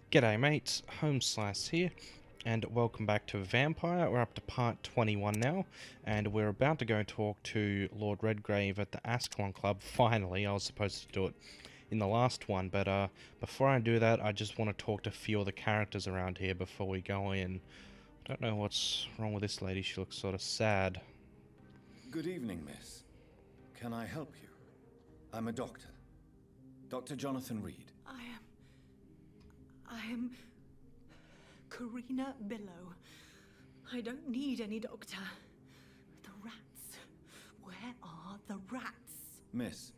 G'day mates, Homeslice here, and welcome back to Vampyr. We're up to part 21 now, and we're about to go talk to Lord Redgrave at the Ascalon Club. Finally, I was supposed to do it in the last one, but before I do that, I just want to talk to a few of the characters around here before we go in. I don't know what's wrong with this lady, she looks sort of sad. Good evening, miss. Can I help you? I'm a doctor. Dr. Jonathan Reid. I am Karina Billow. I don't need any doctor. The rats. Where are the rats? Miss,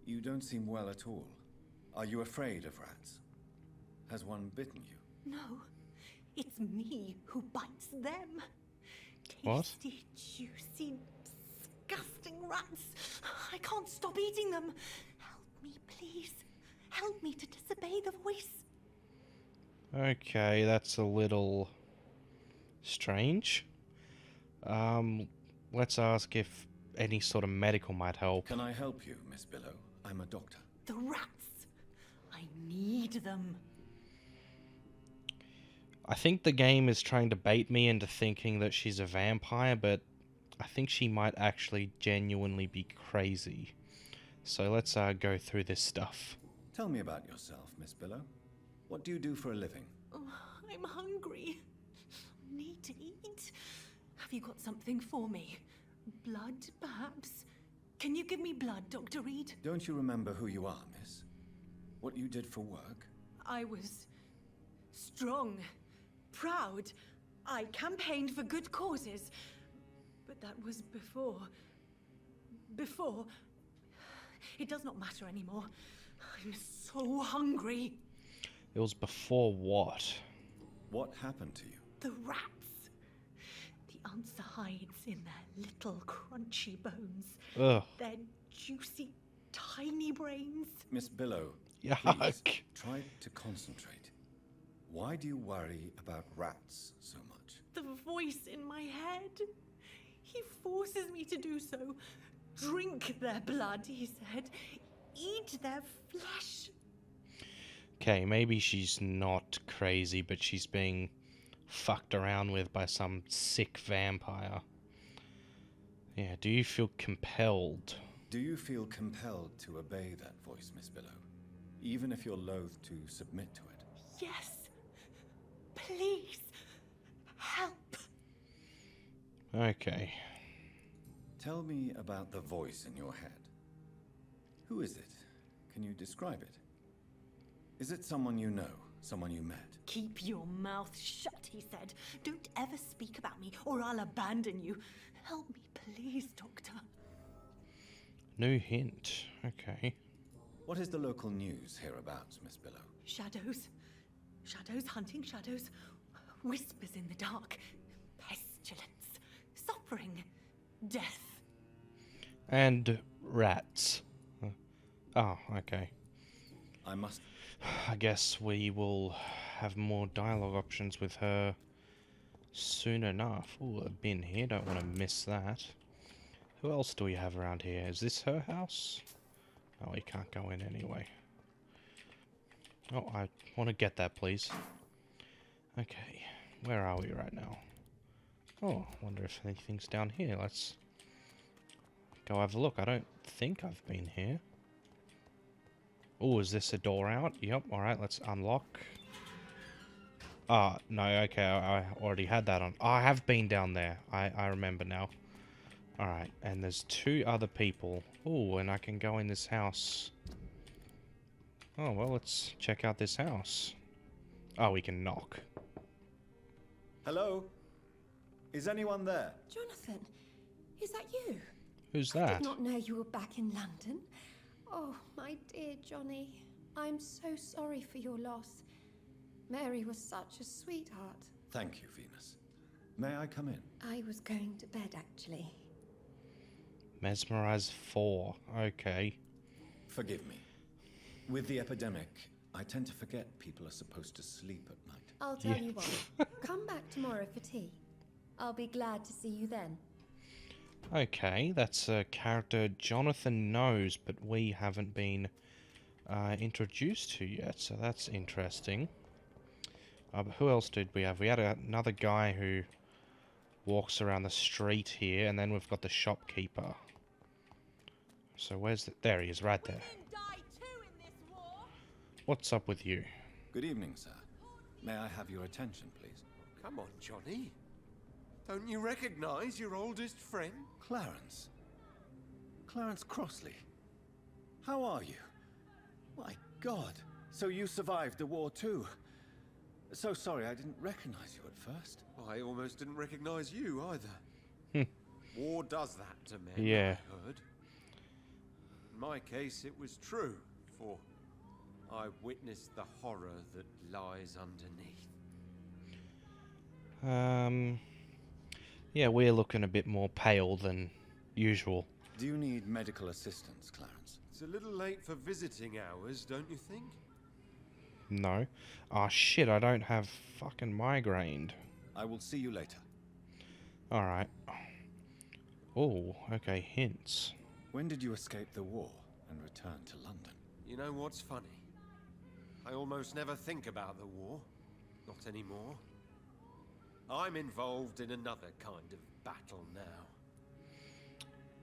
you don't seem well at all. Are you afraid of rats? Has one bitten you? No, it's me who bites them. What? Tasty, juicy, disgusting rats. I can't stop eating them. Help me, please. Help me to disobey the voice. Okay, that's a little strange. Let's ask if any sort of medical might help. Can I help you, Miss Billow? I'm a doctor. The rats. I need them. I think the game is trying to bait me into thinking that she's a vampire, but I think she might actually genuinely be crazy. So let's go through this stuff. Tell me about yourself, Miss Billow. What do you do for a living? Oh, I'm hungry. Need to eat. Have you got something for me? Blood, perhaps? Can you give me blood, Dr. Reid? Don't you remember who you are, miss? What you did for work? I was strong, proud. I campaigned for good causes. But that was before. It does not matter anymore. I'm so hungry. It was before what? What happened to you? The rats. The answer hides in their little crunchy bones. Ugh. Their juicy, tiny brains. Miss Billow, Yuck. please, try to concentrate. Why do you worry about rats so much? The voice in my head. He forces me to do so. Drink their blood, he said. Eat their flesh. Okay, maybe she's not crazy, but she's being fucked around with by some sick vampire. Yeah, do you feel compelled? Do you feel compelled to obey that voice, Miss Billow? Even if you're loath to submit to it? Yes. Please. Help. Okay. Tell me about the voice in your head. Who is it? Can you describe it? Is it someone you know? Someone you met? Keep your mouth shut, he said. Don't ever speak about me, or I'll abandon you. Help me, please, Doctor. New hint. Okay. What is the local news hereabouts, Miss Billow? Shadows. Shadows hunting shadows. Whispers in the dark. Pestilence. Suffering. Death. And rats. Oh, okay. I guess we will have more dialogue options with her soon enough. Ooh, a bin here. Don't want to miss that. Who else do we have around here? Is this her house? Oh, we can't go in anyway. Oh, I want to get that, please. Okay, where are we right now? Oh, wonder if anything's down here. Let's go have a look. I don't think I've been here. Oh, is this a door out? Yep, alright, let's unlock. Ah, no, okay, I already had that on. Oh, I have been down there. I remember now. Alright, and there's two other people. Oh, and I can go in this house. Oh, well, let's check out this house. Oh, we can knock. Hello? Is anyone there? Jonathan, is that you? Who's I that? did not know you were back in London. Oh, my dear Johnny, I'm so sorry for your loss. Mary was such a sweetheart. Thank you, Venus. May I come in? I was going to bed, actually. Mesmerize 4. Okay. Forgive me. With the epidemic, I tend to forget people are supposed to sleep at night. I'll tell you what. Come back tomorrow for tea. I'll be glad to see you then. Okay, that's a character Jonathan knows, but we haven't been introduced to yet, so that's interesting. But who else did we have? We had another guy who walks around the street here, and then we've got the shopkeeper. So where's the... There he is, right there. What's up with you? Good evening, sir. May I have your attention, please? Come on, Johnny. Don't you recognize your oldest friend? Clarence. Clarence Crossley. How are you? My God. So you survived the war too. So sorry I didn't recognize you at first. I almost didn't recognize you either. War does that to men, Yeah. I heard. In my case, it was true, for I witnessed the horror that lies underneath. Yeah, we're looking a bit more pale than usual. Do you need medical assistance, Clarence? It's a little late for visiting hours, don't you think? No. Oh shit, I don't have fucking migrained. I will see you later. Alright. Oh, okay, hints. When did you escape the war and return to London? You know what's funny? I almost never think about the war. Not anymore. I'm involved in another kind of battle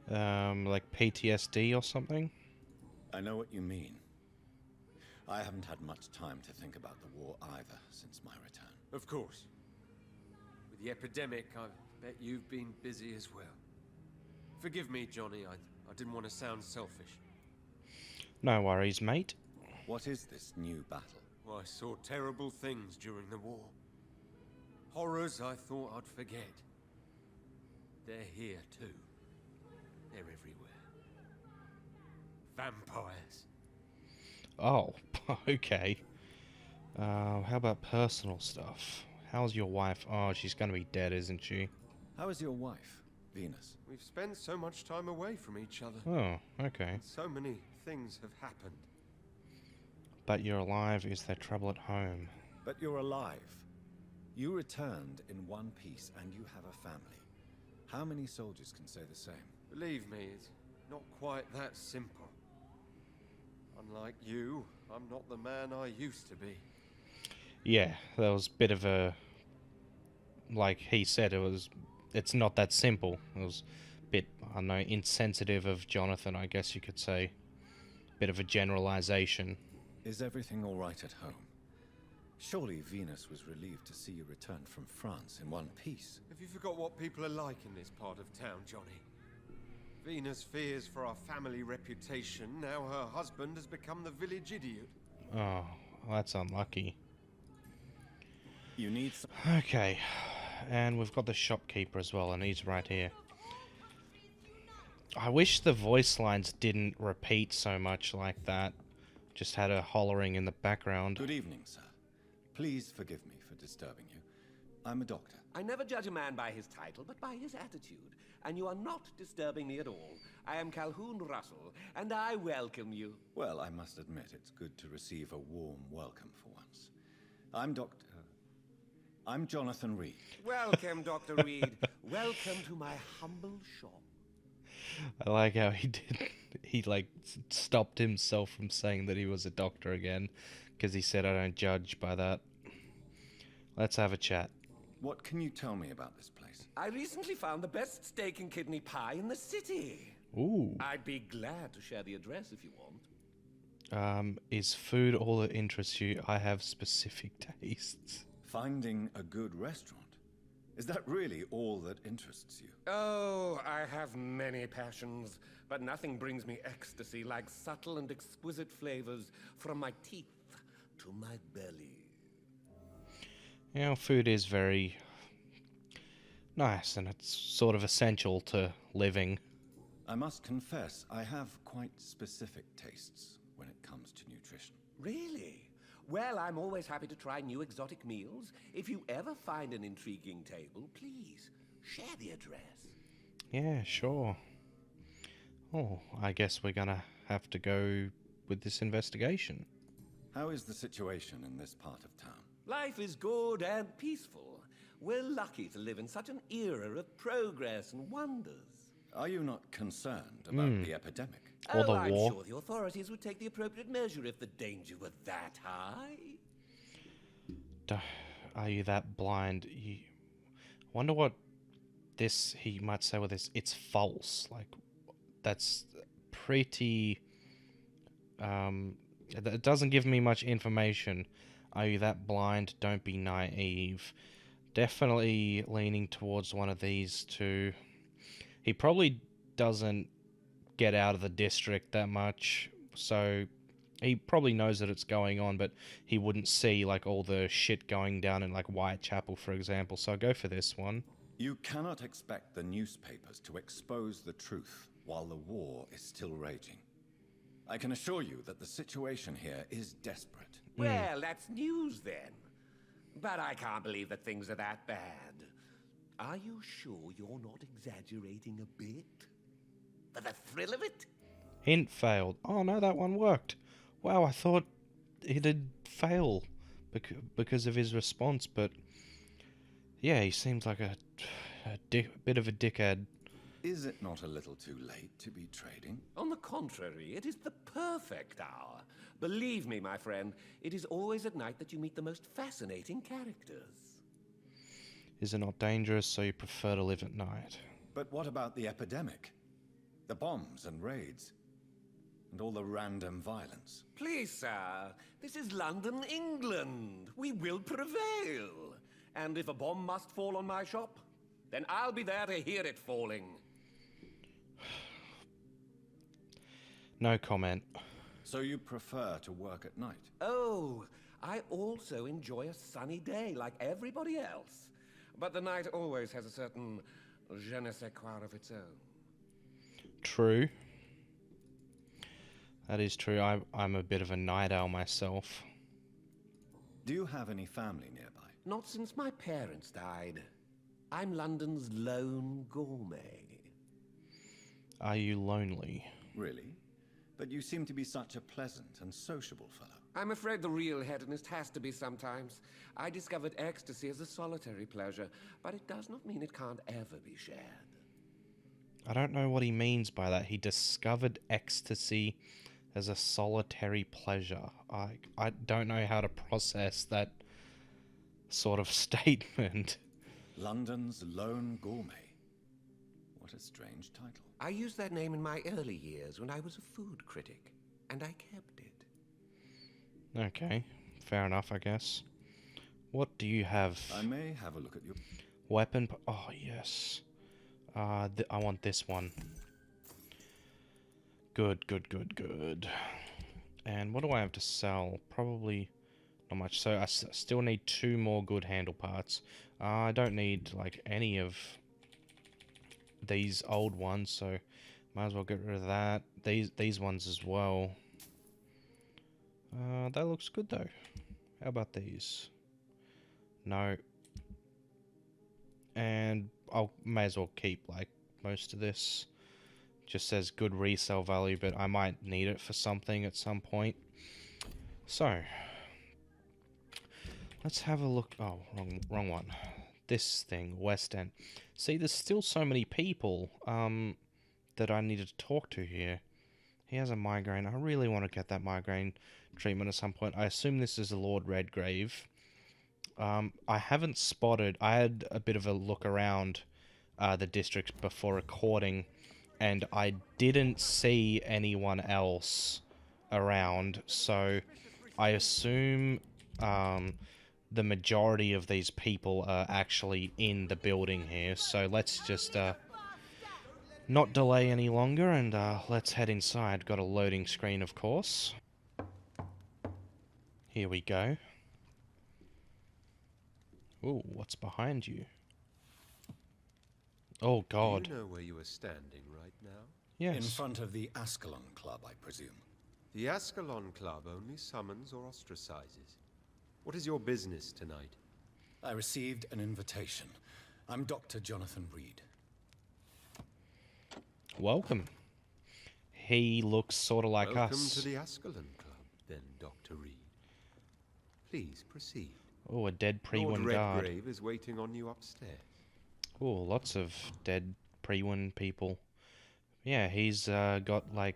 now. Like PTSD or something? I know what you mean. I haven't had much time to think about the war either since my return. Of course. With the epidemic, I bet you've been busy as well. Forgive me, Johnny, I didn't want to sound selfish. No worries, mate. What is this new battle? Well, I saw terrible things during the war. Horrors I thought I'd forget. They're here too. They're everywhere. Vampires. Oh, okay. How about personal stuff? How's your wife? Oh, she's gonna be dead, isn't she? How is your wife, Venus? We've spent so much time away from each other. Oh, okay. So many things have happened. But you're alive. Is there trouble at home? But you're alive. You returned in one piece and you have a family. How many soldiers can say the same? Believe me, it's not quite that simple. Unlike you, I'm not the man I used to be. Yeah, there was a bit of a... Like he said, it's not that simple. It was a bit, I don't know, insensitive of Jonathan, I guess you could say. Bit of a generalization. Is everything all right at home? Surely Venus was relieved to see you return from France in one piece. Have you forgot what people are like in this part of town, Johnny? Venus fears for our family reputation. Now her husband has become the village idiot. Oh, that's unlucky. You need some... Okay, and we've got the shopkeeper as well, and he's right here. I wish the voice lines didn't repeat so much like that. Just had a hollering in the background. Good evening, sir. Please forgive me for disturbing you. I'm a doctor. I never judge a man by his title, but by his attitude. And you are not disturbing me at all. I am Calhoun Russell, and I welcome you. Well, I must admit it's good to receive a warm welcome for once. I'm Jonathan Reid. Welcome, Dr. Reid. Welcome to my humble shop. I like how he like stopped himself from saying that he was a doctor again, because he said I don't judge by that. Let's have a chat. What can you tell me about this place? I recently found the best steak and kidney pie in the city. Ooh. I'd be glad to share the address if you want. Is food all that interests you? I have specific tastes. Finding a good restaurant. Is that really all that interests you? Oh, I have many passions, but nothing brings me ecstasy like subtle and exquisite flavors from my teeth to my belly. You know, food is very nice, and it's sort of essential to living. I must confess, I have quite specific tastes when it comes to nutrition. Really? Well, I'm always happy to try new exotic meals. If you ever find an intriguing table, please share the address. Yeah, sure. Oh, I guess we're gonna have to go with this investigation. How is the situation in this part of town? Life is good and peaceful. We're lucky to live in such an era of progress and wonders. Are you not concerned about the epidemic? Or the I'm war. sure the authorities would take the appropriate measure if the danger were that high. Are you that blind? You wonder what this he might say with this. It's false. Like that's pretty. It doesn't give me much information. Are you that blind? Don't be naive. Definitely leaning towards one of these two. He probably doesn't get out of the district that much, so he probably knows that it's going on, but he wouldn't see like all the shit going down in like Whitechapel, for example. So I'll go for this one. You cannot expect the newspapers to expose the truth while the war is still raging. I can assure you that the situation here is desperate. Well, that's news then. But I can't believe that things are that bad. Are you sure you're not exaggerating a bit? For the thrill of it? Hint failed. Oh no, that one worked. Wow, I thought he did fail because of his response, but yeah, he seems like a bit of a dickhead. Is it not a little too late to be trading? On the contrary, it is the perfect hour. Believe me, my friend, it is always at night that you meet the most fascinating characters. Is it not dangerous, so you prefer to live at night? But what about the epidemic? The bombs and raids? And all the random violence? Please, sir, this is London, England. We will prevail. And if a bomb must fall on my shop, then I'll be there to hear it falling. No comment. So you prefer to work at night? Oh, I also enjoy a sunny day like everybody else. But the night always has a certain je ne sais quoi of its own. True. That is true. I'm a bit of a night owl myself. Do you have any family nearby? Not since my parents died. I'm London's lone gourmet. Are you lonely? Really? But you seem to be such a pleasant and sociable fellow. I'm afraid the real hedonist has to be sometimes. I discovered ecstasy as a solitary pleasure, but it does not mean it can't ever be shared. I don't know what he means by that. He discovered ecstasy as a solitary pleasure. I don't know how to process that sort of statement. London's lone gourmet. What a strange title. I used that name in my early years when I was a food critic, and I kept it. Okay, fair enough, I guess. What do you have? I may have a look at your... Weapon... Oh, yes. I want this one. Good, good, good, good. And what do I have to sell? Probably not much. So I still need 2 more good handle parts. I don't need, like, any of these old ones, so might as well get rid of that. These ones as well. That looks good, though. How about these? No. And I may as well keep, like, most of this. Just says good resale value, but I might need it for something at some point. So, let's have a look. Oh, wrong one. This thing, West End. See, there's still so many people that I needed to talk to here. He has a migraine. I really want to get that migraine treatment at some point. I assume this is the Lord Redgrave. I haven't spotted... I had a bit of a look around the district before recording, and I didn't see anyone else around, so I assume the majority of these people are actually in the building here. So let's just not delay any longer, and let's head inside. Got a loading screen, of course. Here we go. Ooh, what's behind you? Oh, God. Do you know where you are standing right now? Yes. In front of the Ascalon Club, I presume. The Ascalon Club only summons or ostracizes. What is your business tonight? I received an invitation. I'm Dr. Jonathan Reid. Welcome. He looks sort of like us. Welcome to the Ascalon Club, then, Dr. Reid. Please proceed. Oh, a dead Lord pre-win guard. Redgrave is waiting on you upstairs. Oh, lots of dead pre-win people. Yeah, he's got, like,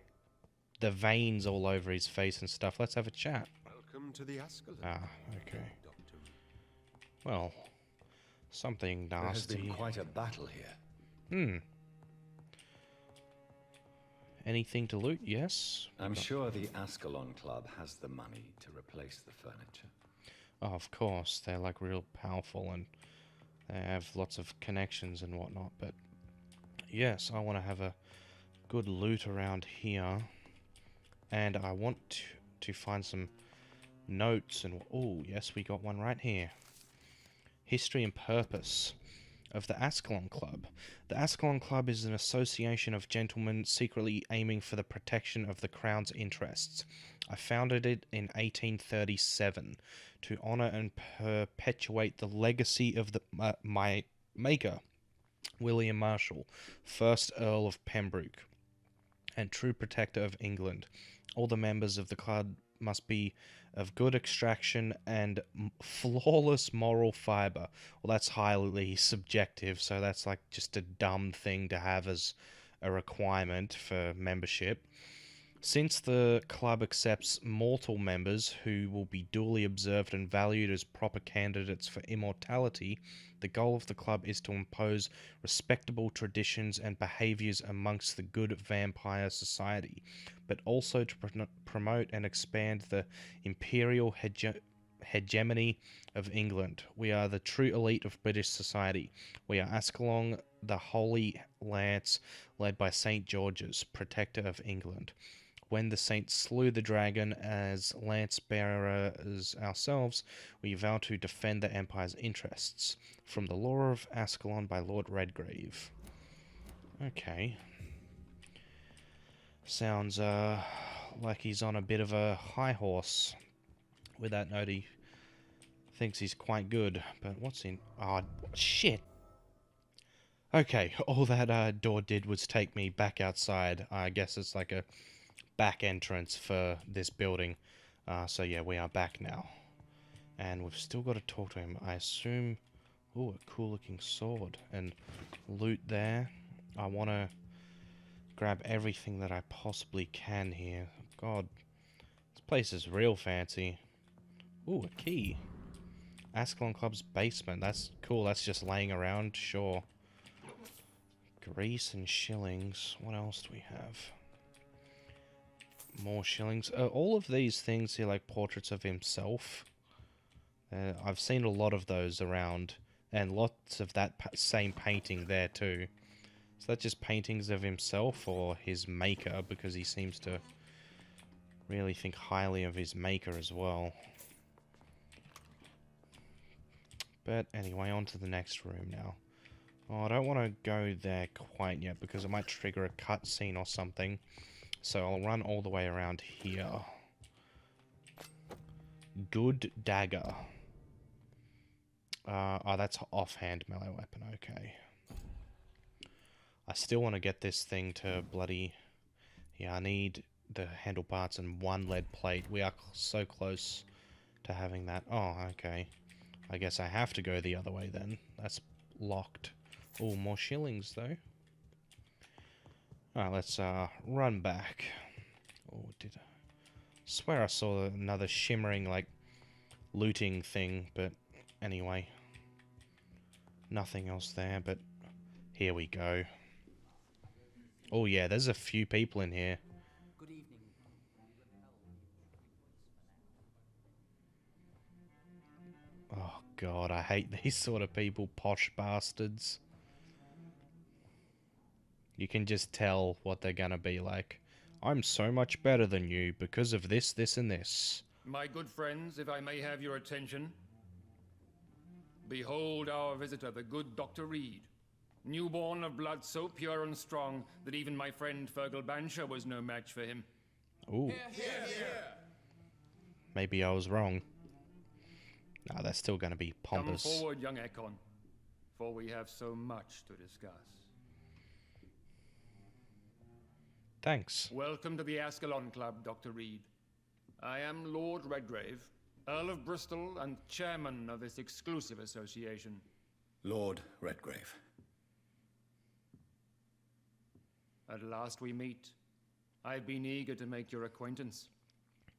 the veins all over his face and stuff. Let's have a chat. Welcome to the Ascalon. Ah, okay. Dr. Reid. Well, something There has been nasty. quite a battle here. Hmm. Anything to loot? Yes. I'm sure the Ascalon Club has the money to replace the furniture. Oh, of course. They're like real powerful and they have lots of connections and whatnot. But yes, I want to have a good loot around here. And I want to find some notes and... Oh, yes, we got one right here. History and purpose of the Ascalon Club. The Ascalon Club is an association of gentlemen secretly aiming for the protection of the Crown's interests. I founded it in 1837 to honour and perpetuate the legacy of my maker, William Marshall, 1st Earl of Pembroke, and true protector of England. All the members of the club must be of good extraction and flawless moral fibre. Well, that's highly subjective, so that's like just a dumb thing to have as a requirement for membership. Since the club accepts mortal members who will be duly observed and valued as proper candidates for immortality, the goal of the club is to impose respectable traditions and behaviours amongst the good vampire society, but also to promote and expand the imperial hegemony of England. We are the true elite of British society. We are Ascalon, the Holy Lance, led by St. George's, protector of England. When the saints slew the dragon as lance bearers ourselves, we vow to defend the Empire's interests. From the Law of Ascalon by Lord Redgrave. Okay. Sounds like he's on a bit of a high horse. With that note, he thinks he's quite good. But what's in... Oh, shit! Okay, all that door did was take me back outside. I guess it's like a back entrance for this building. So yeah, we are back now. And we've still got to talk to him. I assume... Ooh, a cool looking sword. And loot there. I want to grab everything that I possibly can here. God, this place is real fancy. Ooh, a key. Ascalon Club's basement. That's cool. That's just laying around. Sure. Grease and shillings. What else do we have? More shillings. All of these things here, like portraits of himself. I've seen a lot of those around. And lots of that same painting there too. Is that just paintings of himself or his maker? Because he seems to really think highly of his maker as well. But anyway, on to the next room now. Oh, I don't want to go there quite yet because it might trigger a cutscene or something. So I'll run all the way around here. Good dagger. Oh, that's offhand melee weapon, okay. I still want to get this thing to bloody... Yeah, I need the handle parts and 1 lead plate. We are so close to having that. Oh, okay. I guess I have to go the other way then. That's locked. Oh, more shillings though. Alright, let's run back. Oh, did I swear I saw another shimmering, like, looting thing, but anyway. Nothing else there, but here we go. Oh yeah, there's a few people in here. Good evening. Oh god, I hate these sort of people, posh bastards. You can just tell what they're gonna be like. I'm so much better than you because of this, this, and this. My good friends, if I may have your attention. Behold our visitor, the good Dr. Reid. Newborn of blood so pure and strong that even my friend Fergal Bansher was no match for him. Ooh. Maybe I was wrong. No, that's still going to be pompous. Come forward, young Ekon, for we have so much to discuss. Thanks. Welcome to the Ascalon Club, Dr. Reid. I am Lord Redgrave, Earl of Bristol and chairman of this exclusive association. Lord Redgrave. At last we meet. I've been eager to make your acquaintance.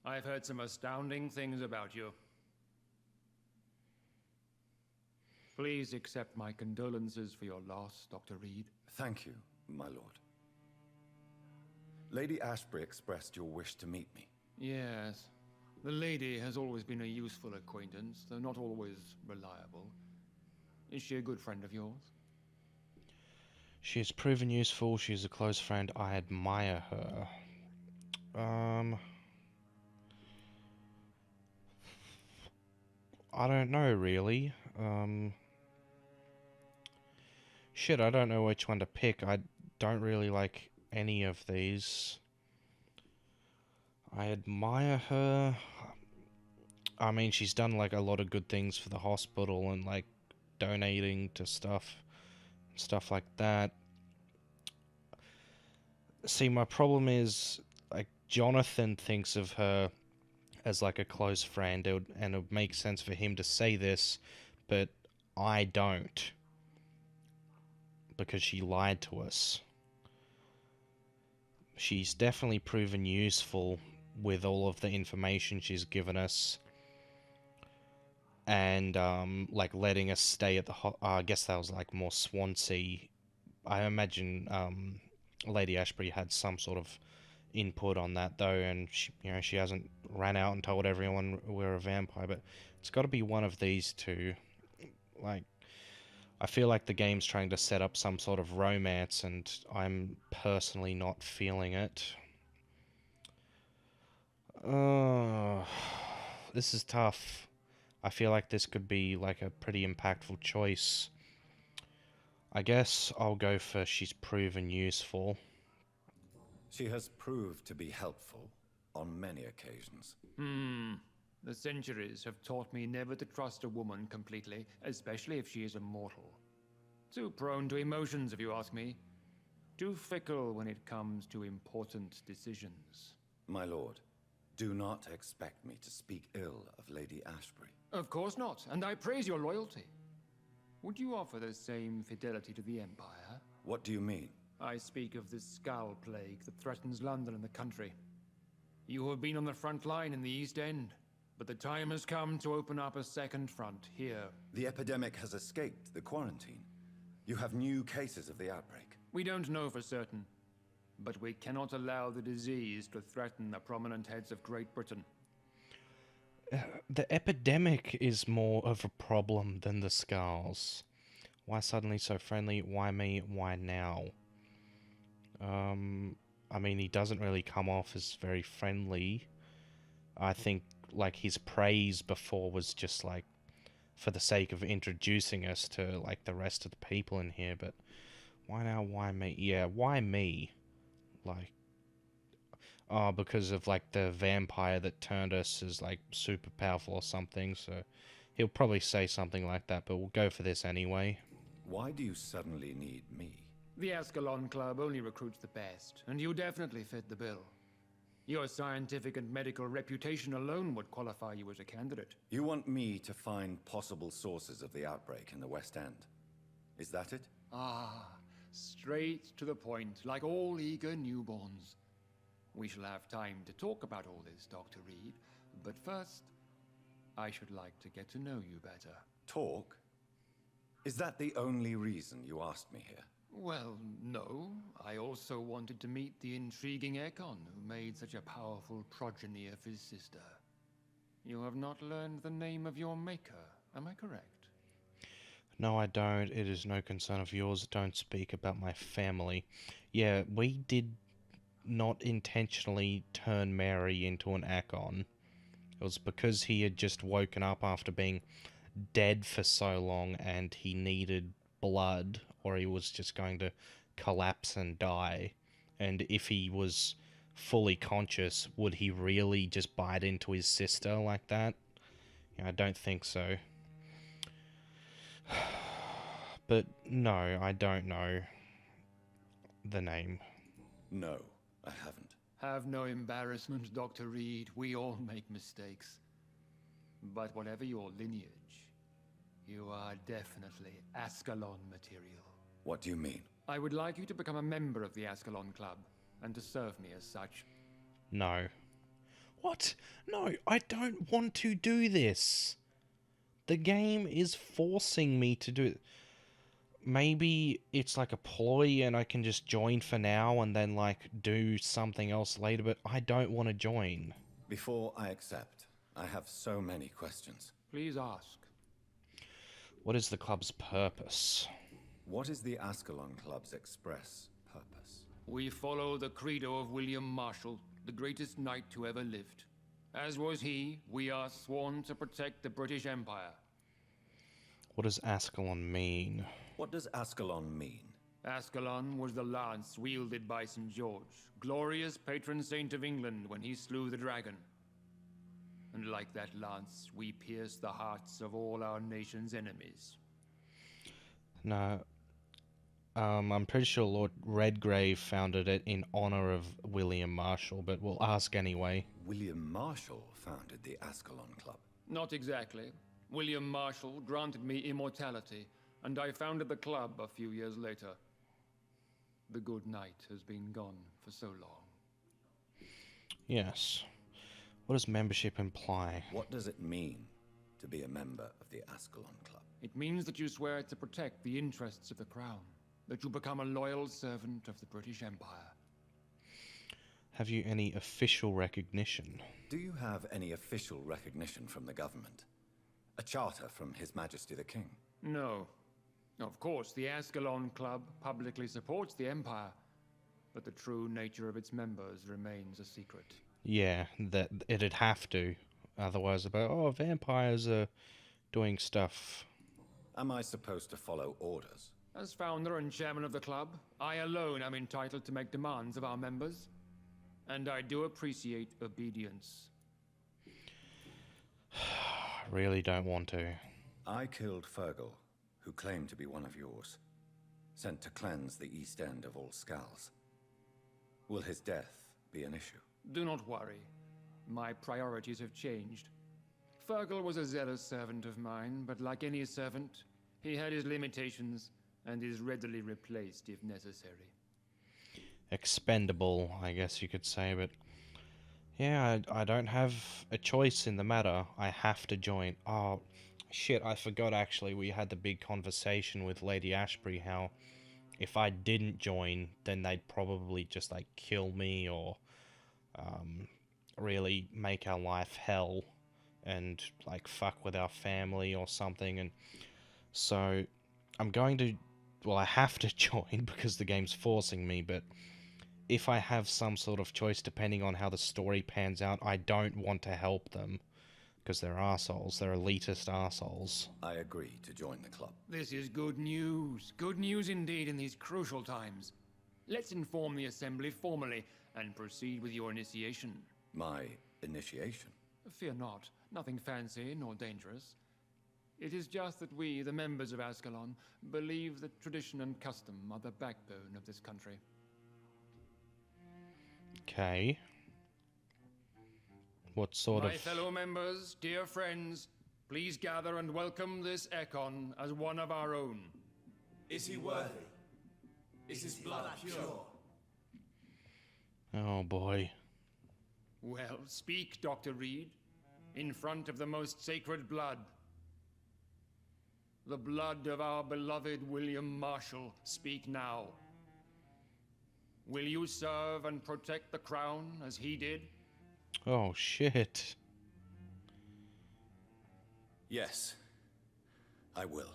I've heard some astounding things about you. Please accept my condolences for your loss, Dr. Reid. Thank you, my lord. Lady Ashbury expressed your wish to meet me. Yes. The lady has always been a useful acquaintance, though not always reliable. Is she a good friend of yours? She has proven useful. She's a close friend. I admire her. I don't know, really. Shit, I don't know which one to pick. I don't really like any of these. I admire her. I mean, she's done, like, a lot of good things for the hospital and, like, donating to stuff like that. See, my problem is, like, Jonathan thinks of her as, like, a close friend, and it would make sense for him to say this, but I don't. Because she lied to us. She's definitely proven useful with all of the information she's given us. And, like, letting us stay at the I guess that was, like, more Swansea. I imagine, Lady Ashbury had some sort of input on that, though, and, she hasn't ran out and told everyone we're a vampire, but it's got to be one of these two. Like, I feel like the game's trying to set up some sort of romance, and I'm personally not feeling it. This is tough. I feel like this could be, like, a pretty impactful choice. I guess I'll go for she's proven useful. She has proved to be helpful on many occasions. The centuries have taught me never to trust a woman completely, especially if she is a mortal. Too prone to emotions, if you ask me. Too fickle when it comes to important decisions. My lord, do not expect me to speak ill of Lady Ashbury. Of course not, and I praise your loyalty. Would you offer the same fidelity to the Empire? What do you mean? I speak of the Skull Plague that threatens London and the country. You have been on the front line in the East End, but the time has come to open up a second front here. The epidemic has escaped the quarantine. You have new cases of the outbreak. We don't know for certain, but we cannot allow the disease to threaten the prominent heads of Great Britain. The epidemic is more of a problem than the scars. Why suddenly so friendly? Why me? Why now? I mean, he doesn't really come off as very friendly. I think, like, his praise before was just, like, for the sake of introducing us to, like, the rest of the people in here, but why now? Why me? Yeah, why me? Like, oh, because of, like, the vampire that turned us is, like, super powerful or something, so he'll probably say something like that, but we'll go for this anyway. Why do you suddenly need me? The Ascalon Club only recruits the best, and you definitely fit the bill. Your scientific and medical reputation alone would qualify you as a candidate. You want me to find possible sources of the outbreak in the West End. Is that it? Ah, straight to the point, like all eager newborns. We shall have time to talk about all this, Dr. Reid, but first, I should like to get to know you better. Talk? Is that the only reason you asked me here? Well, no. I also wanted to meet the intriguing Ekon, who made such a powerful progeny of his sister. You have not learned the name of your maker, am I correct? No, I don't. It is no concern of yours. Don't speak about my family. Yeah, we did not intentionally turn Mary into an Akon. It was because he had just woken up after being dead for so long and he needed blood, or he was just going to collapse and die. And if he was fully conscious, would he really just bite into his sister like that? Yeah, I don't think so. But no, I don't know the name. No, I haven't. Have no embarrassment, Dr. Reid. We all make mistakes. But whatever your lineage, you are definitely Ascalon material. What do you mean? I would like you to become a member of the Ascalon Club, and to serve me as such. No. What? No, I don't want to do this. The game is forcing me to do it. Maybe it's like a ploy and I can just join for now and then like do something else later, but I don't want to join. Before I accept, I have so many questions. Please ask. What is the club's purpose? What is the Ascalon Club's express purpose? We follow the credo of William Marshall, the greatest knight who ever lived. As was he, we are sworn to protect the British Empire. What does Ascalon mean? What does Ascalon mean? Ascalon was the lance wielded by St. George, glorious patron saint of England when he slew the dragon. And like that lance, we pierce the hearts of all our nation's enemies. No. I'm pretty sure Lord Redgrave founded it in honor of William Marshall, but we'll ask anyway. William Marshall founded the Ascalon Club. Not exactly. William Marshall granted me immortality, and I founded the club a few years later. The good knight has been gone for so long. Yes. What does membership imply? What does it mean to be a member of the Ascalon Club? It means that you swear to protect the interests of the crown, that you become a loyal servant of the British Empire. Have you any official recognition? Do you have any official recognition from the government? A charter from His Majesty the King? No. Of course, the Ascalon Club publicly supports the Empire, but the true nature of its members remains a secret. Yeah, that it'd have to. Otherwise, vampires are doing stuff. Am I supposed to follow orders? As founder and chairman of the club, I alone am entitled to make demands of our members, and I do appreciate obedience. Really don't want to. I killed Fergal, who claimed to be one of yours, sent to cleanse the East End of all Skulls. Will his death be an issue? Do not worry. My priorities have changed. Fergal was a zealous servant of mine, but like any servant, he had his limitations and is readily replaced if necessary. Expendable, I guess you could say, but yeah, I don't have a choice in the matter. I have to join. Oh, shit, I forgot actually. We had the big conversation with Lady Ashbury how if I didn't join, then they'd probably just like kill me or really make our life hell and like fuck with our family or something. And so I'm going to, well, I have to join because the game's forcing me, but if I have some sort of choice depending on how the story pans out, I don't want to help them because they're arseholes. They're elitist arseholes. I agree to join the club. This is good news. Good news indeed in these crucial times. Let's inform the Assembly formally and proceed with your initiation. My initiation? Fear not. Nothing fancy nor dangerous. It is just that we, the members of Ascalon, believe that tradition and custom are the backbone of this country. Okay. What sort My of... fellow members, dear friends, please gather and welcome this Ekon as one of our own. Is he worthy? Is his blood pure? Oh boy. Well, speak, Dr. Reid, in front of the most sacred blood. The blood of our beloved William Marshall. Speak now. Will you serve and protect the crown as he did? Oh shit. Yes, I will.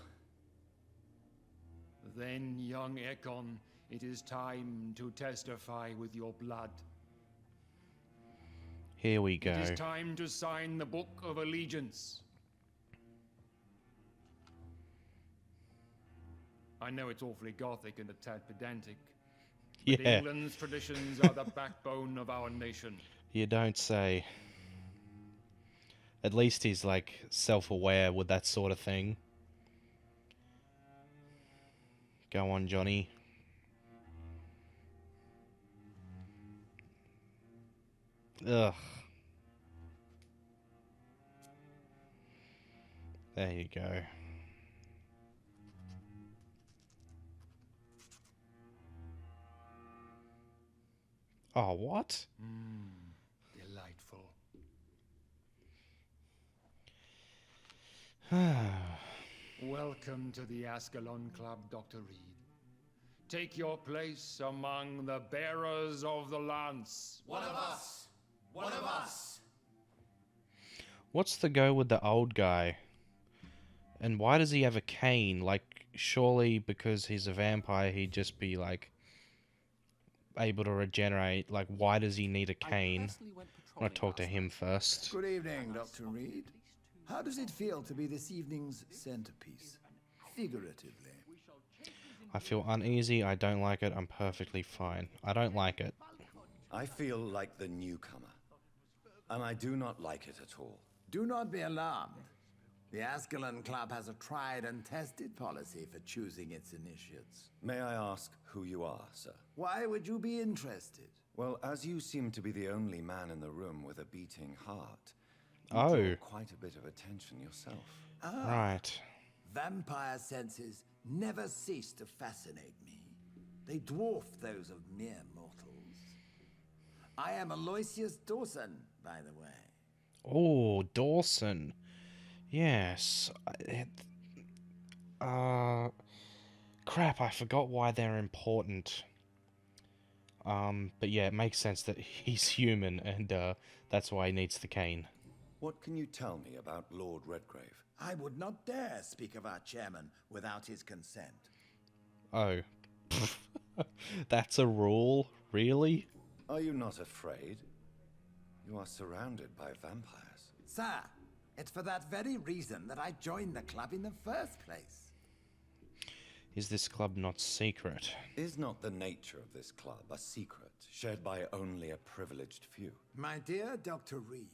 Then, young Ekon, it is time to testify with your blood. Here we go. It is time to sign the Book of Allegiance. I know it's awfully gothic and a tad pedantic, but Yeah. England's traditions are the backbone of our nation. You don't say. At least he's like self-aware with that sort of thing. Go on, Johnny. Ugh. There you go. Oh, what? Delightful. Welcome to the Ascalon Club, Dr. Reid. Take your place among the bearers of the lance. One of us! One of us! What's the go with the old guy? And why does he have a cane? Like, surely because he's a vampire, he'd just be, like, able to regenerate. Like, why does he need a cane? I want to talk to him first. Good evening, Dr. Reid. How does it feel to be this evening's centerpiece? Figuratively. I feel uneasy, I don't like it, I'm perfectly fine. I don't like it. I feel like the newcomer, and I do not like it at all. Do not be alarmed. The Ascalon Club has a tried and tested policy for choosing its initiates. May I ask who you are, sir? Why would you be interested? Well, as you seem to be the only man in the room with a beating heart, you draw quite a bit of attention yourself. Right. Vampire senses never cease to fascinate me. They dwarf those of mere mortals. I am Aloysius Dawson, by the way. Oh, Dawson. Yes. Crap, I forgot why they're important. But yeah, it makes sense that he's human, and that's why he needs the cane. What can you tell me about Lord Redgrave? I would not dare speak of our chairman without his consent. Oh. That's a rule? Really? Are you not afraid? You are surrounded by vampires. Sir, it's for that very reason that I joined the club in the first place. Is this club not secret? Is not the nature of this club a secret, shared by only a privileged few? My dear Dr. Reid,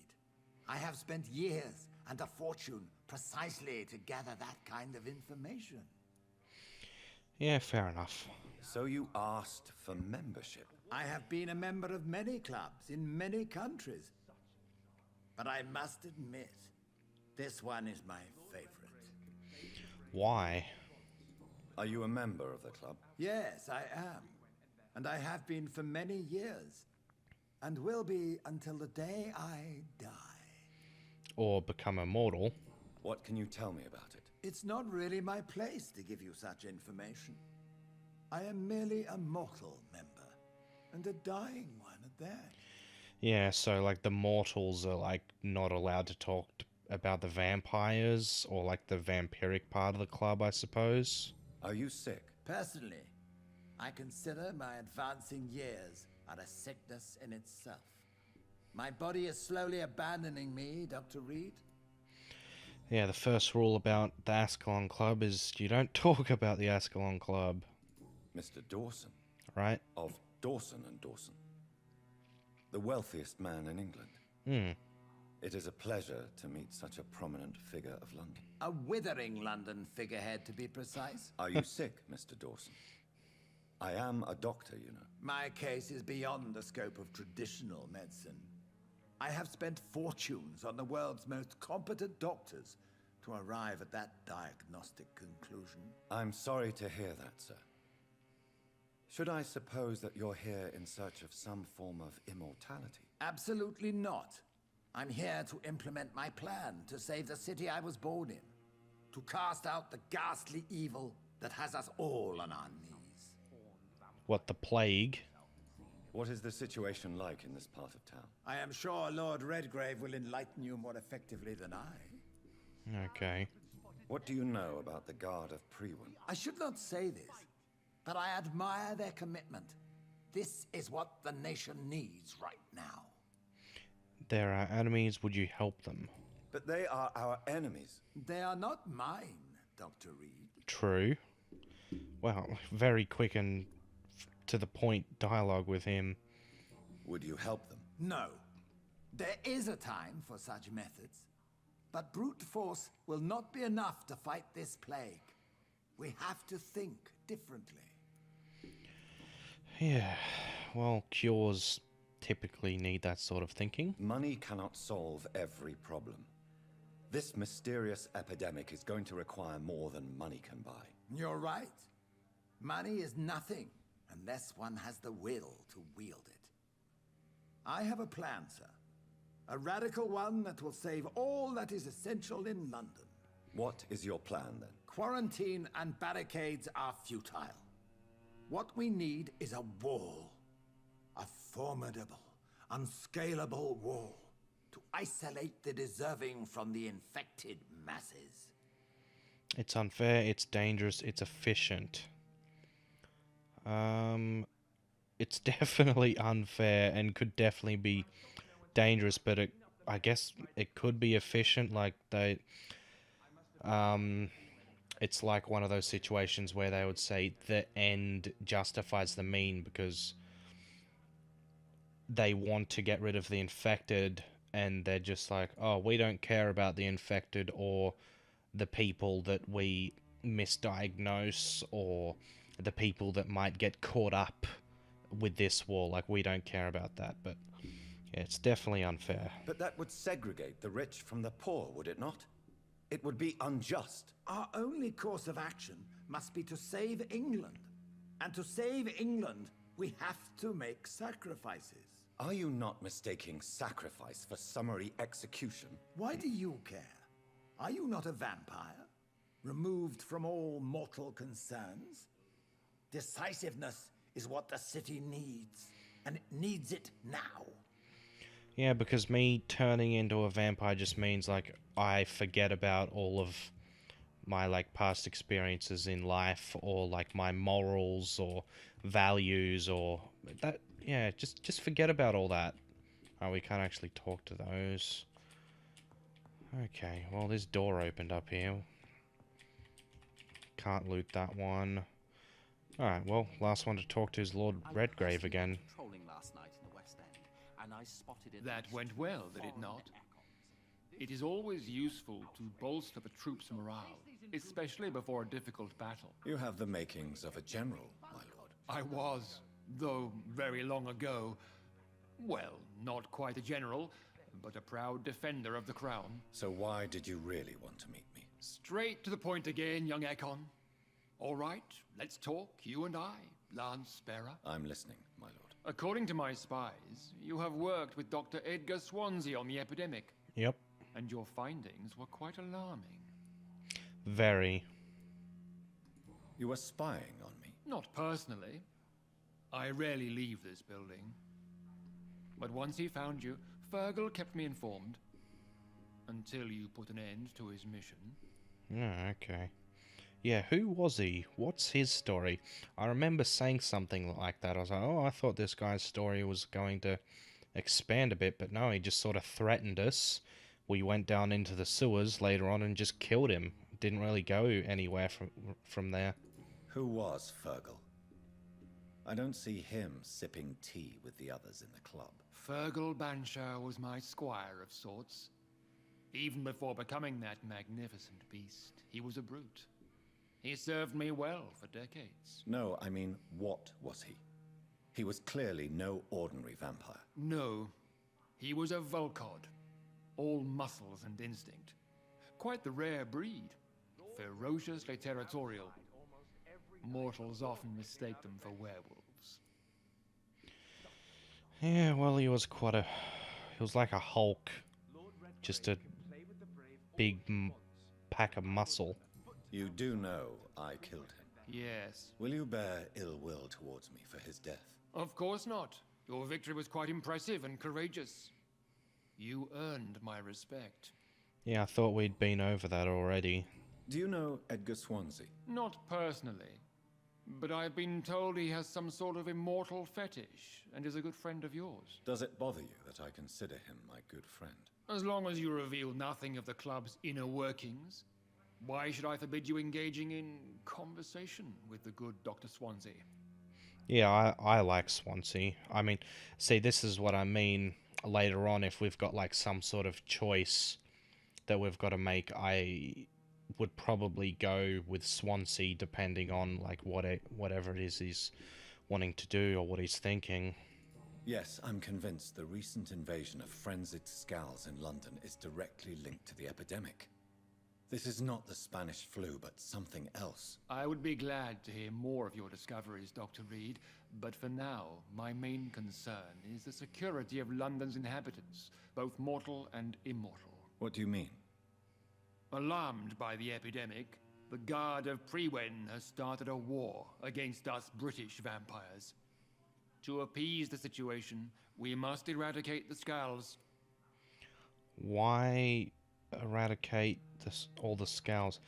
I have spent years and a fortune precisely to gather that kind of information. Yeah, fair enough. So you asked for membership? I have been a member of many clubs in many countries. But I must admit, this one is my favorite. Why? Are you a member of the club? Yes, I am. And I have been for many years. And will be until the day I die. Or become immortal. What can you tell me about it? It's not really my place to give you such information. I am merely a mortal member. And a dying one at that. Yeah, so like the mortals are like not allowed to talk about the vampires, or like the vampiric part of the club, I suppose. Are you sick? Personally, I consider my advancing years are a sickness in itself. My body is slowly abandoning me, Dr. Reid. Yeah, the first rule about the Ascalon Club is you don't talk about the Ascalon Club. Mr. Dawson. Right? Of Dawson and Dawson. The wealthiest man in England. Hmm. It is a pleasure to meet such a prominent figure of London. A withering London figurehead, to be precise. Are you sick, Mr. Dawson? I am a doctor, you know. My case is beyond the scope of traditional medicine. I have spent fortunes on the world's most competent doctors to arrive at that diagnostic conclusion. I'm sorry to hear that, sir. Should I suppose that you're here in search of some form of immortality? Absolutely not. I'm here to implement my plan to save the city I was born in. To cast out the ghastly evil that has us all on our knees. What, the plague? What is the situation like in this part of town? I am sure Lord Redgrave will enlighten you more effectively than I. Okay. What do you know about the Guard of Prewin? I should not say this, but I admire their commitment. This is what the nation needs right now. They're our enemies, would you help them? But they are our enemies. They are not mine, Dr. Reid. True. Well, very quick and to the point dialogue with him. Would you help them? No. There is a time for such methods. But brute force will not be enough to fight this plague. We have to think differently. Yeah, well, cures typically need that sort of thinking. Money cannot solve every problem. This mysterious epidemic is going to require more than money can buy. You're right. Money is nothing unless one has the will to wield it. I have a plan, sir. A radical one that will save all that is essential in London. What is your plan, then? Quarantine and barricades are futile. What we need is a wall. A formidable, unscalable wall to isolate the deserving from the infected masses. It's unfair, it's dangerous, it's efficient. It's definitely unfair and could definitely be dangerous, but I guess it could be efficient. Like it's like one of those situations where they would say the end justifies the mean because they want to get rid of the infected, and they're just like, oh, we don't care about the infected or the people that we misdiagnose or the people that might get caught up with this war. Like, we don't care about that, but yeah, it's definitely unfair. But that would segregate the rich from the poor, would it not? It would be unjust. Our only course of action must be to save England. And to save England, we have to make sacrifices. Are you not mistaking sacrifice for summary execution? Why do you care? Are you not a vampire? Removed from all mortal concerns? Decisiveness is what the city needs, and it needs it now. Yeah, because me turning into a vampire just means, like, I forget about all of my, like, past experiences in life, or, like, my morals, or values, or that, yeah, just forget about all that. Oh, we can't actually talk to those. Okay, well, this door opened up here. Can't loot that one. Alright, well, last one to talk to is Lord Redgrave again. Last night in the West End, and I spotted it. That went well, did it not? It is always useful to bolster the troops' morale, especially before a difficult battle. You have the makings of a general, my lord. I was, though very long ago. Well, not quite a general, but a proud defender of the crown. So why did you really want to meet me? Straight to the point again, young Ekon. All right, let's talk, you and I, Lance Sparrow. I'm listening, my lord. According to my spies, you have worked with Dr. Edgar Swansea on the epidemic. Yep. And your findings were quite alarming. Very. You were spying on me? Not personally. I rarely leave this building. But once he found you, Fergal kept me informed. Until you put an end to his mission. Yeah, okay. Yeah, who was he? What's his story? I remember saying something like that. I was like, oh, I thought this guy's story was going to expand a bit, but no, he just sort of threatened us. We went down into the sewers later on and just killed him. Didn't really go anywhere from there. Who was Fergal? I don't see him sipping tea with the others in the club. Fergal Banshire was my squire of sorts. Even before becoming that magnificent beast, he was a brute. He served me well for decades. No, I mean, what was he? He was clearly no ordinary vampire. No, he was a Volcod. All muscles and instinct. Quite the rare breed. Ferociously territorial. Mortals often mistake them for werewolves. Yeah, well, he was quite a... He was like a Hulk. Just a big pack of muscle. You do know I killed him? Yes. Will you bear ill will towards me for his death? Of course not. Your victory was quite impressive and courageous. You earned my respect. Yeah, I thought we'd been over that already. Do you know Edgar Swansea? Not personally. But I've been told he has some sort of immortal fetish and is a good friend of yours. Does it bother you that I consider him my good friend? As long as you reveal nothing of the club's inner workings, why should I forbid you engaging in conversation with the good Dr. Swansea? Yeah, I like Swansea. I mean, see, this is what I mean later on. If we've got, like, some sort of choice that we've got to make, I would probably go with Swansea, depending on, like, whatever it is he's wanting to do or what he's thinking. Yes, I'm convinced the recent invasion of frenzied Scals in London is directly linked to the epidemic. This is not the Spanish flu, but something else. I would be glad to hear more of your discoveries, Dr. Reid, but for now, my main concern is the security of London's inhabitants, both mortal and immortal. What do you mean? Alarmed by the epidemic, The Guard of Prewen has started a war against us British vampires. To appease the situation, we must eradicate the Scowls. Why eradicate all the Scowls?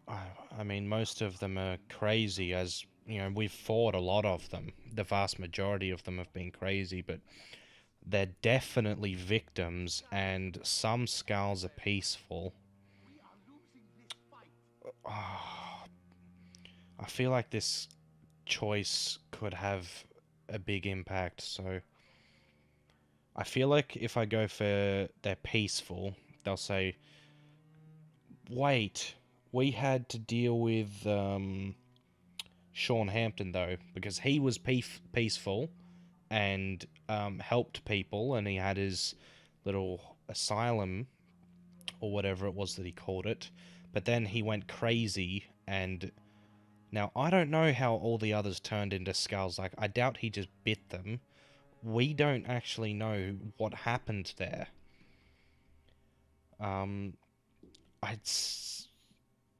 I mean, most of them are crazy, as, you know, we've fought a lot of them. The vast majority of them have been crazy, but they're definitely victims, and some Scowls are peaceful. I feel like this choice could have a big impact, so I feel like if I go for they're peaceful, they'll say, wait, we had to deal with Sean Hampton though, because he was peaceful and helped people, and he had his little asylum or whatever it was that he called it, but then he went crazy. And now I don't know how all the others turned into Skulls. Like, I doubt he just bit them. We don't actually know what happened there.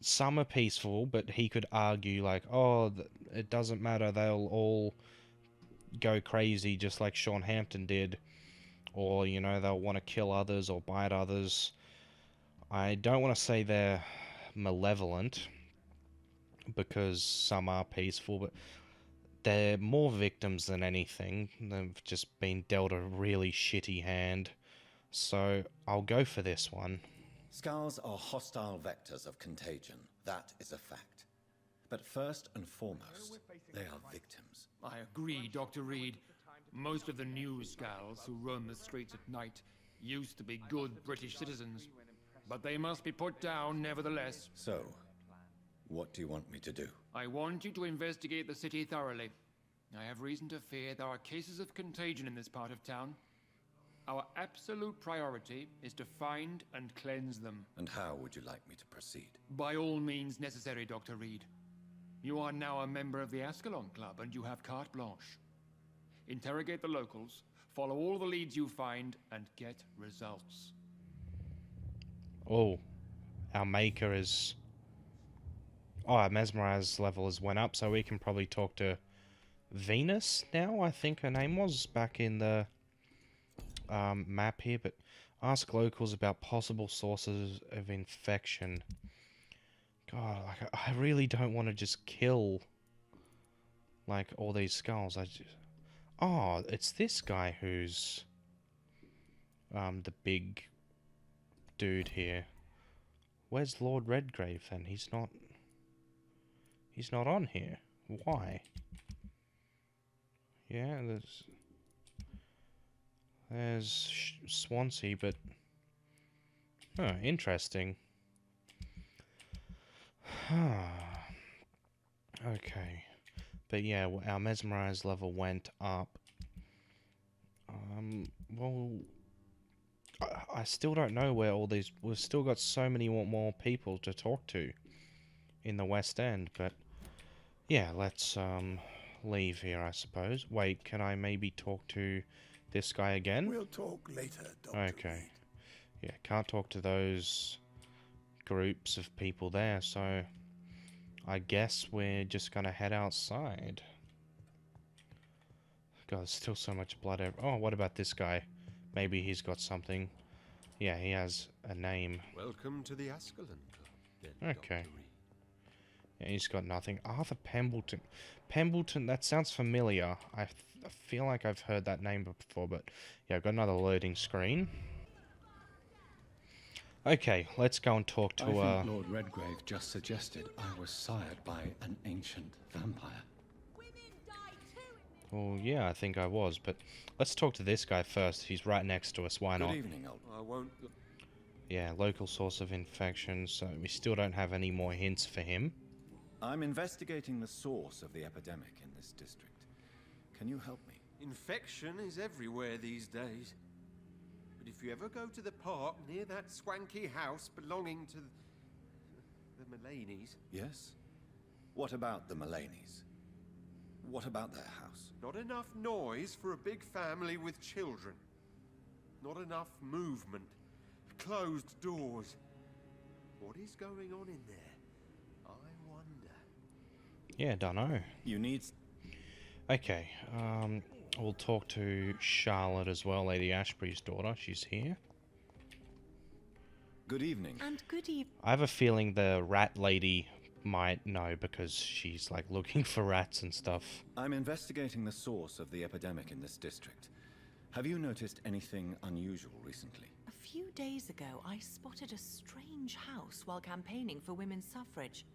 Some are peaceful, but he could argue like, oh, it doesn't matter, they'll all go crazy just like Sean Hampton did, or, you know, they'll want to kill others or bite others. I don't want to say they're malevolent, because some are peaceful, but they're more victims than anything. They've just been dealt a really shitty hand. So I'll go for this one. Scowls are hostile vectors of contagion. That is a fact. But first and foremost, they are victims. I agree, Dr. Reid. Most of the new Scowls who roam the streets at night used to be good British citizens, but they must be put down nevertheless. So, what do you want me to do? I want you to investigate the city thoroughly. I have reason to fear there are cases of contagion in this part of town. Our absolute priority is to find and cleanse them. And how would you like me to proceed? By all means necessary, Dr. Reid. You are now a member of the Ascalon Club, and you have carte blanche. Interrogate the locals, follow all the leads you find, and get results. Oh, our maker is... Oh, our mesmerize level has went up, so we can probably talk to Venus now, I think her name was, back in the map here. But ask locals about possible sources of infection. God, like, I really don't want to just kill, like, all these Skulls. Oh, it's this guy who's the big dude here. Where's Lord Redgrave then? He's not on here. Why? Yeah, there's Swansea, but interesting. Okay, but yeah, our mesmerize level went up. Well, I still don't know where all these... We've still got so many more people to talk to in the West End, but yeah, let's leave here, I suppose. Wait, can I maybe talk to this guy again? We'll talk later, Dr. Okay. Reid. Yeah, can't talk to those groups of people there, so I guess we're just gonna head outside. God, there's still so much blood Oh, what about this guy? Maybe he's got something. Yeah, he has a name. Welcome to the Ascalon Club, then, Okay. Dr. Reid. Yeah, he's got nothing. Arthur Pembleton. Pembleton, that sounds familiar. I feel like I've heard that name before, but yeah, I've got another loading screen. Okay, let's go and talk to I think Lord Redgrave just suggested I was sired by an ancient vampire. Well, yeah, I think I was, but let's talk to this guy first. He's right next to us. Why not? Good evening, old. I won't... Yeah, local source of infection, so we still don't have any more hints for him. I'm investigating the source of the epidemic in this district. Can you help me? Infection is everywhere these days. But if you ever go to the park near that swanky house belonging to the Mulaneys... Yes? What about the Mulaneys? What about their house? Not enough noise for a big family with children. Not enough movement. Closed doors. What is going on in there? Yeah, dunno. You need... Okay, we'll talk to Charlotte as well, Lady Ashbury's daughter. She's here. Good evening. And good evening. I have a feeling the rat lady might know because she's like looking for rats and stuff. I'm investigating the source of the epidemic in this district. Have you noticed anything unusual recently? A few days ago, I spotted a strange house while campaigning for women's suffrage.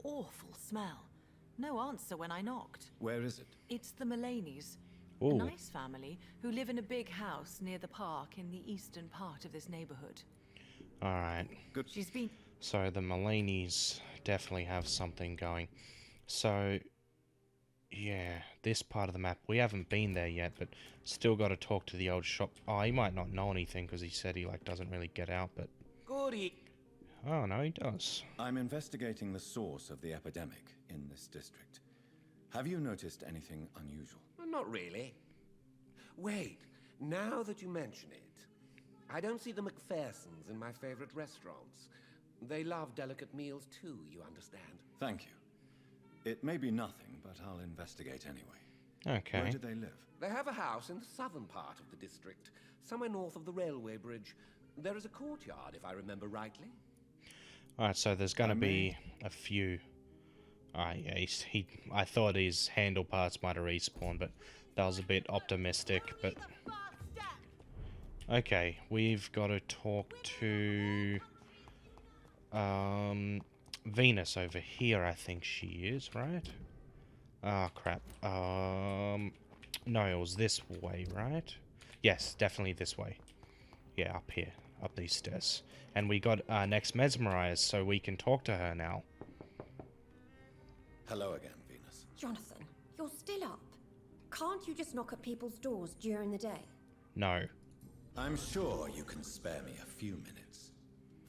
Awful smell. No answer when I knocked. Where is it? It's the Mulaneys. Ooh. A nice family who live in a big house near the park in the eastern part of this neighborhood. Alright. Good. She's been... So the Mulaneys definitely have something going. So, yeah, this part of the map, we haven't been there yet, but still got to talk to the old shop. Oh, he might not know anything because he said he like doesn't really get out, but... Goody. Oh, no, he does. I'm investigating the source of the epidemic in this district. Have you noticed anything unusual? Not really. Wait, now that you mention it, I don't see the Macphersons in my favorite restaurants. They love delicate meals too, you understand. Thank you. It may be nothing, but I'll investigate anyway. Okay. Where do they live? They have a house in the southern part of the district, somewhere north of the railway bridge. There is a courtyard, if I remember rightly. Alright, so there's gonna be a few... yeah, I thought his handle parts might have respawned, but that was a bit optimistic, but... Okay, we've got to talk to... Venus over here, I think she is, right? Ah, crap. No, it was this way, right? Yes, definitely this way. Yeah, up here. Up these stairs. And we got next mesmerized, so we can talk to her now. Hello again, Venus. Jonathan, you're still up. Can't you just knock at people's doors during the day? No. I'm sure you can spare me a few minutes.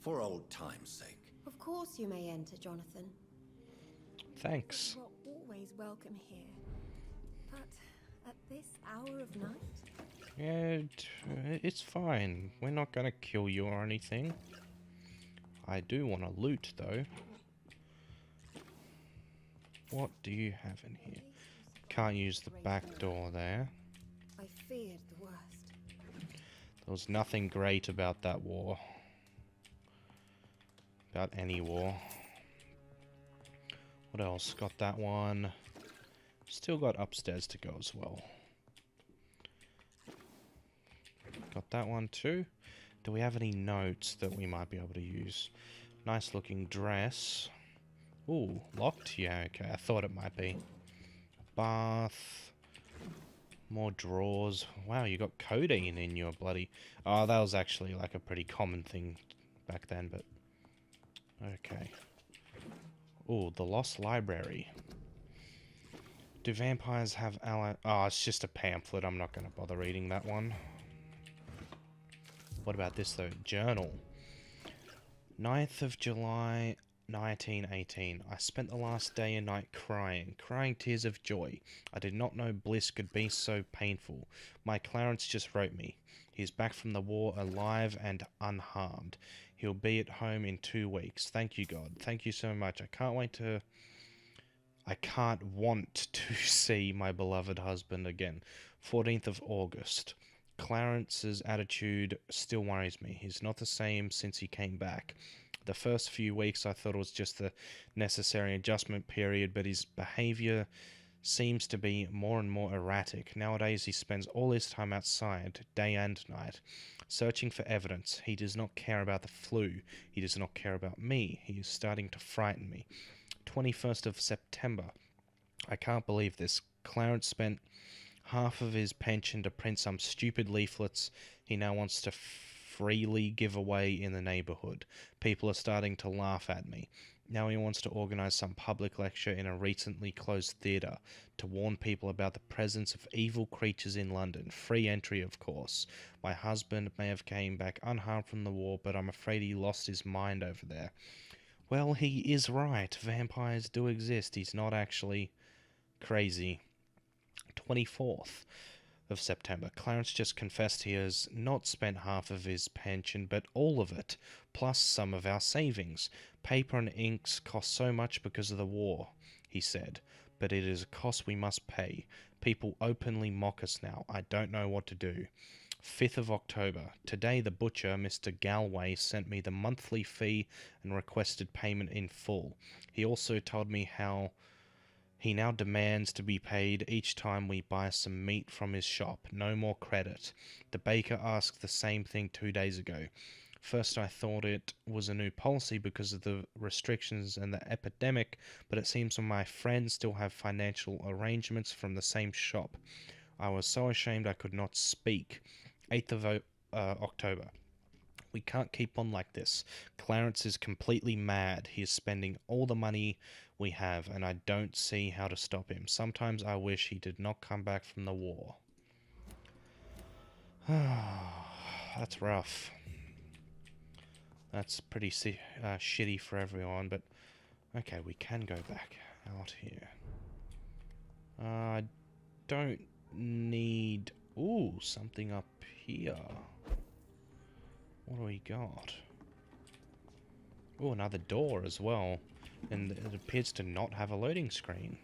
For old time's sake. Of course you may enter, Jonathan. Thanks. You're always welcome here. But at this hour of night? Yeah, it's fine. We're not gonna kill you or anything. I do want to loot, though. What do you have in here? Can't use the back door there. I feared the worst. There was nothing great about that war. About any war. What else? Got that one. Still got upstairs to go as well. Got that one too. Do we have any notes that we might be able to use? Nice looking dress. Ooh, locked? Yeah, okay. I thought it might be. Bath. More drawers. Wow, you got codeine in your bloody... Oh, that was actually like a pretty common thing back then, but... Okay. Ooh, the Lost Library. Do vampires have ally... Oh, it's just a pamphlet. I'm not going to bother reading that one. What about this, though? Journal. 9th of July, 1918. I spent the last day and night crying tears of joy. I did not know bliss could be so painful. My Clarence just wrote me. He's back from the war alive and unharmed. He'll be at home in 2 weeks. Thank you, God. Thank you so much. I can't want to see my beloved husband again. 14th of August. Clarence's attitude still worries me. He's not the same since he came back. The first few weeks I thought it was just the necessary adjustment period, but his behavior seems to be more and more erratic. Nowadays he spends all his time outside, day and night, searching for evidence. He does not care about the flu. He does not care about me. He is starting to frighten me. 21st of September. I can't believe this. Clarence spent half of his pension to print some stupid leaflets he now wants to freely give away in the neighborhood. People are starting to laugh at me. Now he wants to organize some public lecture in a recently closed theater to warn people about the presence of evil creatures in London. Free entry, of course. My husband may have came back unharmed from the war, but I'm afraid he lost his mind over there. Well, he is right. Vampires do exist. He's not actually crazy. 24th of September. Clarence just confessed he has not spent half of his pension, but all of it, plus some of our savings. Paper and inks cost so much because of the war. he said, but it is a cost we must pay. People openly mock us now. I don't know what to do. 5th of October. Today the butcher, Mr. Galway, sent me the monthly fee and requested payment in full. He also told me how he now demands to be paid each time we buy some meat from his shop. No more credit. The baker asked the same thing 2 days ago. First I thought it was a new policy because of the restrictions and the epidemic, but it seems my friends still have financial arrangements from the same shop. I was so ashamed I could not speak. 8th of October. We can't keep on like this. Clarence is completely mad. He is spending all the money we have, and I don't see how to stop him. Sometimes I wish he did not come back from the war. That's rough. That's pretty shitty for everyone, but okay, we can go back out here. I don't need... Ooh, something up here. What do we got? Oh, another door as well. And it appears to not have a loading screen.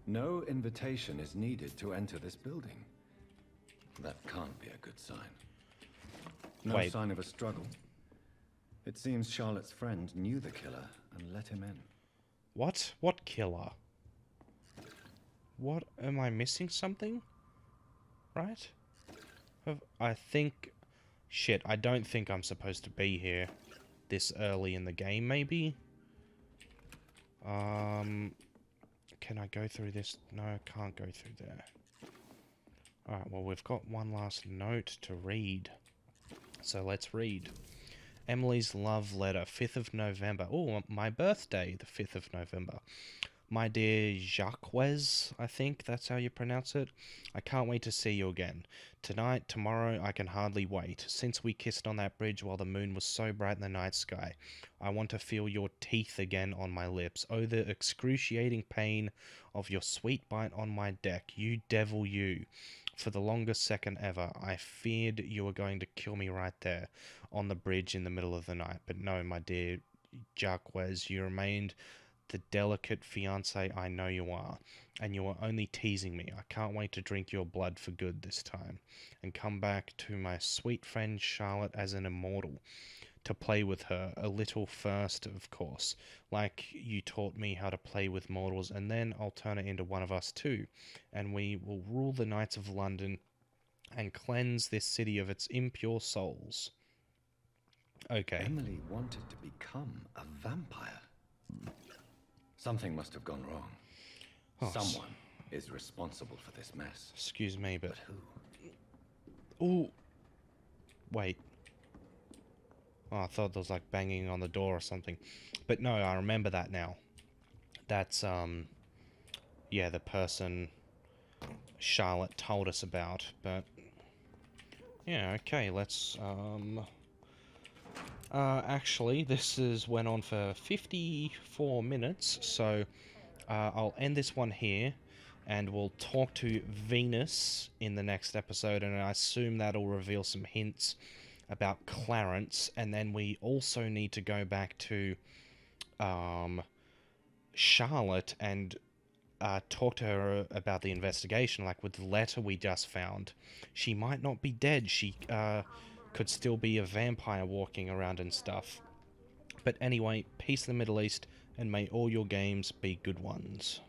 No invitation is needed to enter this building. That can't be a good sign. No Wait. sign of a struggle. It seems Charlotte's friend knew the killer and let him in. What? What killer? What? Am I missing something? Right? I think... Shit, I don't think I'm supposed to be here this early in the game, maybe? Can I go through this? No, I can't go through there. Alright, well, we've got one last note to read. So let's read. Emily's love letter, 5th of November. Oh, my birthday, the 5th of November. My dear Jacques, I think that's how you pronounce it. I can't wait to see you again. Tonight, tomorrow, I can hardly wait. Since we kissed on that bridge while the moon was so bright in the night sky, I want to feel your teeth again on my lips. Oh, the excruciating pain of your sweet bite on my deck. You devil, you. For the longest second ever, I feared you were going to kill me right there on the bridge in the middle of the night. But no, my dear Jacques, you remained the delicate fiancé I know you are, and you are only teasing me. I can't wait to drink your blood for good this time, and come back to my sweet friend Charlotte as an immortal, to play with her, a little first, of course, like you taught me how to play with mortals, and then I'll turn it into one of us too, and we will rule the Knights of London, and cleanse this city of its impure souls. Okay. Emily wanted to become a vampire. Something must have gone wrong. Oh, someone is responsible for this mess. Excuse me, but who? Ooh. Wait. Oh, I thought there was like banging on the door or something. But no, I remember that now. That's, yeah, the person Charlotte told us about. But, yeah, okay, let's, actually, this went on for 54 minutes, so I'll end this one here, and we'll talk to Venus in the next episode, and I assume that'll reveal some hints about Clarence, and then we also need to go back to Charlotte and talk to her about the investigation, like with the letter we just found. She might not be dead, she could still be a vampire walking around and stuff. But anyway, peace in the Middle East, and may all your games be good ones.